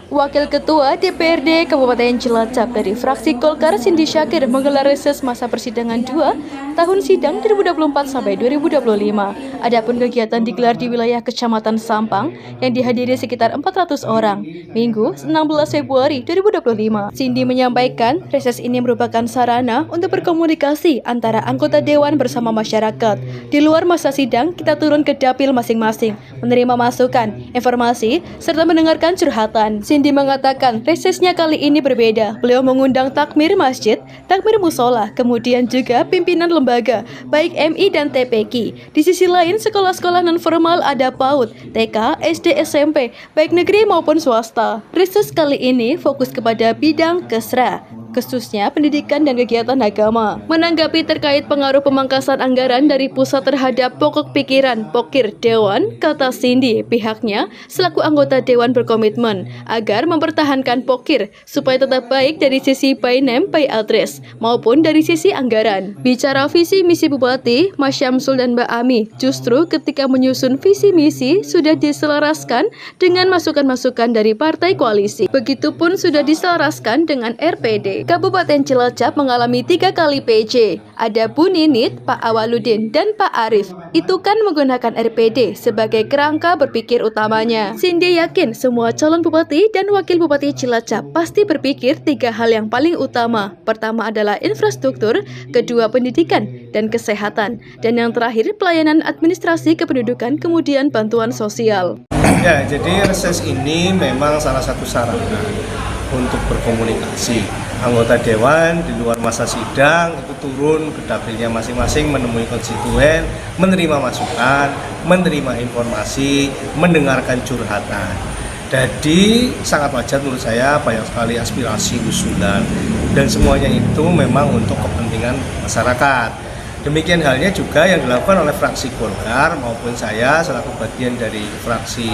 Wakil Ketua DPRD Kabupaten Cilacap dari fraksi Golkar Cindy Syakir menggelar reses masa persidangan 2 tahun sidang 2024 sampai 2025. Adapun kegiatan digelar di wilayah Kecamatan Sampang yang dihadiri sekitar 400 orang, Minggu 16 Februari 2025. Cindy menyampaikan reses ini merupakan sarana untuk berkomunikasi antara anggota dewan bersama masyarakat. Di luar masa sidang, kita turun ke dapil masing-masing, menerima masukan, informasi, serta mendengarkan curhatan. Cindy mengatakan resesnya kali ini berbeda. Beliau mengundang takmir masjid, takmir musola, kemudian juga pimpinan lembaga, baik MI dan TPQ. Di sisi lain, sekolah-sekolah non-formal ada PAUD, TK, SD, SMP, baik negeri maupun swasta. Reses kali ini fokus kepada bidang kesra, khususnya pendidikan dan kegiatan agama. Menanggapi terkait pengaruh pemangkasan anggaran dari pusat terhadap pokok pikiran Pokir Dewan, kata Cindy, pihaknya selaku anggota Dewan berkomitmen agar mempertahankan Pokir supaya tetap baik dari sisi by name by address maupun dari sisi anggaran. Bicara visi misi Bupati, Mas Syamsul dan Mbak Ami, justru ketika menyusun visi misi sudah diselaraskan dengan masukan-masukan dari partai koalisi. Begitupun sudah diselaraskan dengan RPD. Kabupaten Cilacap mengalami 3 kali PJ. Ada Bu Ninit, Pak Awaludin, dan Pak Arif. Itu kan menggunakan RPD sebagai kerangka berpikir utamanya. Cindy yakin semua calon bupati dan wakil bupati Cilacap pasti berpikir 3 hal yang paling utama. Pertama adalah infrastruktur, kedua pendidikan dan kesehatan, dan yang terakhir pelayanan administrasi kependudukan, kemudian bantuan sosial. Ya, jadi reses ini memang salah satu sarana untuk berkomunikasi. Anggota dewan di luar masa sidang itu turun ke dapilnya masing-masing, menemui konstituen, menerima masukan, menerima informasi, mendengarkan curhatan. Jadi sangat wajar menurut saya, banyak sekali aspirasi, usulan, dan semuanya itu memang untuk kepentingan masyarakat. Demikian halnya juga yang dilakukan oleh fraksi Golkar maupun saya selaku bagian dari fraksi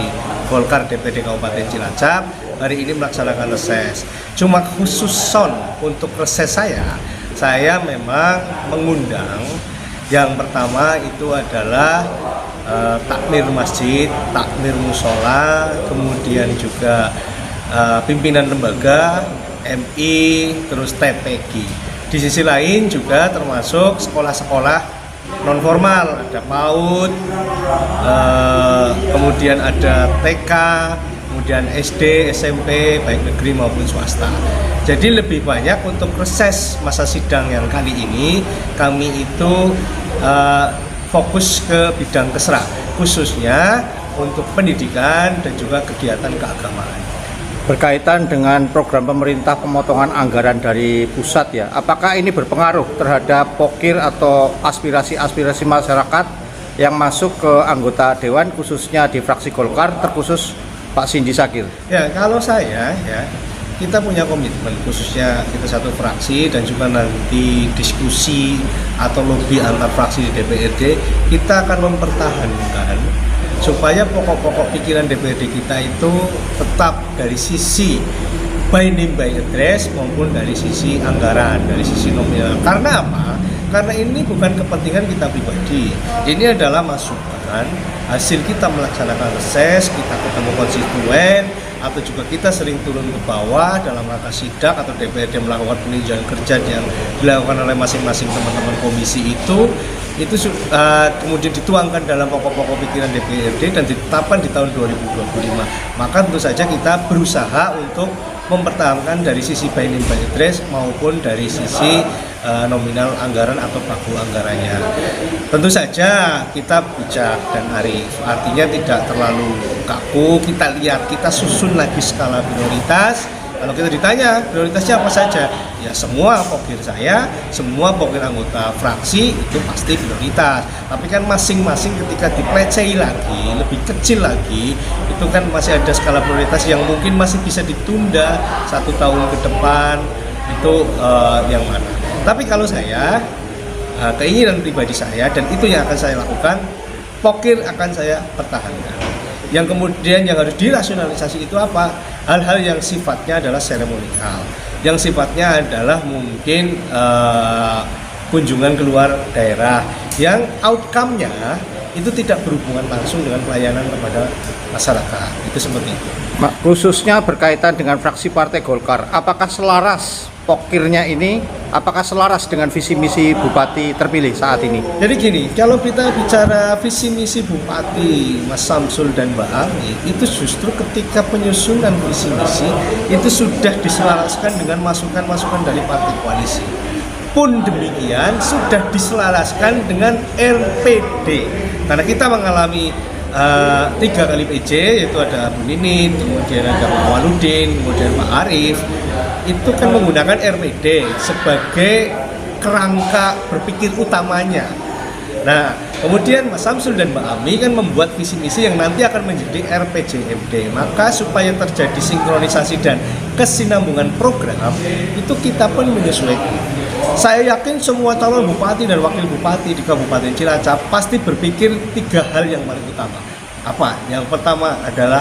Golkar DPD Kabupaten Cilacap hari ini melaksanakan reses. Cuma khusus untuk reses saya memang mengundang yang pertama itu adalah takmir masjid, takmir musola, kemudian juga pimpinan lembaga, MI, terus TPQ. Di sisi lain juga termasuk sekolah-sekolah non-formal, ada PAUD, kemudian ada TK, kemudian SD, SMP, baik negeri maupun swasta. Jadi lebih banyak untuk reses masa sidang yang kali ini, kami itu fokus ke bidang kesra, khususnya untuk pendidikan dan juga kegiatan keagamaan. Berkaitan dengan program pemerintah pemotongan anggaran dari pusat ya, apakah ini berpengaruh terhadap pokir atau aspirasi-aspirasi masyarakat yang masuk ke anggota dewan khususnya di fraksi Golkar, terkhusus Pak Cindy Syakir? Ya, kalau saya ya, kita punya komitmen khususnya kita satu fraksi dan juga nanti diskusi atau lobby antar fraksi di DPRD, kita akan mempertahankan supaya pokok-pokok pikiran DPRD kita itu tetap dari sisi by name by address maupun dari sisi anggaran, dari sisi nominal. Karena apa? Karena ini bukan kepentingan kita pribadi. Ini adalah masukan hasil kita melaksanakan reses, kita ketemu konstituen, atau juga kita sering turun ke bawah dalam rangka sidak atau DPRD melakukan peninjauan kerja yang dilakukan oleh masing-masing teman-teman komisi itu kemudian dituangkan dalam pokok-pokok pikiran DPRD dan ditetapkan di tahun 2025. Maka tentu saja kita berusaha untuk mempertahankan dari sisi by name by address maupun dari sisi nominal anggaran atau baku anggarannya. Tentu saja kita bijak dan arif, artinya tidak terlalu kaku. Kita lihat, kita susun lagi skala prioritas. Kalau kita ditanya prioritasnya apa saja, ya semua pokir saya, semua pokir anggota fraksi itu pasti prioritas. Tapi kan masing-masing ketika dipelecehi lagi, lebih kecil lagi, itu kan masih ada skala prioritas yang mungkin masih bisa ditunda 1 tahun ke depan, itu yang mana. Tapi kalau saya, keinginan pribadi saya dan itu yang akan saya lakukan, pokir akan saya pertahankan. Yang kemudian yang harus dirasionalisasi itu apa? Hal-hal yang sifatnya adalah seremonial, yang sifatnya adalah mungkin kunjungan keluar daerah, yang outcome-nya itu tidak berhubungan langsung dengan pelayanan kepada masyarakat. Itu seperti itu. Khususnya berkaitan dengan fraksi Partai Golkar, apakah selaras pokirnya ini, apakah selaras dengan visi misi Bupati terpilih saat ini? Jadi gini, kalau kita bicara visi misi Bupati Mas Samsul dan Mbak Ami, itu justru ketika penyusunan visi misi itu sudah diselaraskan dengan masukan-masukan dari partai koalisi. Pun demikian sudah diselaraskan dengan RPD. Karena kita mengalami 3 kali PJ, yaitu ada Bu Ninin, kemudian ada Pak Waludin, kemudian Pak Arief. Itu kan menggunakan RPD sebagai kerangka berpikir utamanya. Nah, kemudian Mas Samsul dan Mbak Ami kan membuat visi misi yang nanti akan menjadi RPJMD. Maka supaya terjadi sinkronisasi dan kesinambungan program, itu kita pun menyesuaikan. Saya yakin semua calon bupati dan wakil bupati di Kabupaten Cilacap pasti berpikir 3 hal yang paling utama. Apa? Yang pertama adalah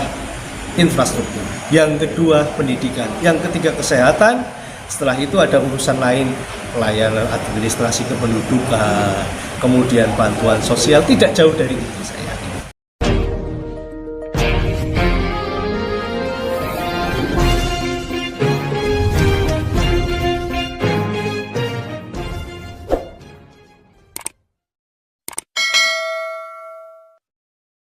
infrastruktur, yang kedua pendidikan, yang ketiga kesehatan. Setelah itu ada urusan lain, pelayanan administrasi kependudukan, kemudian bantuan sosial, tidak jauh dari itu.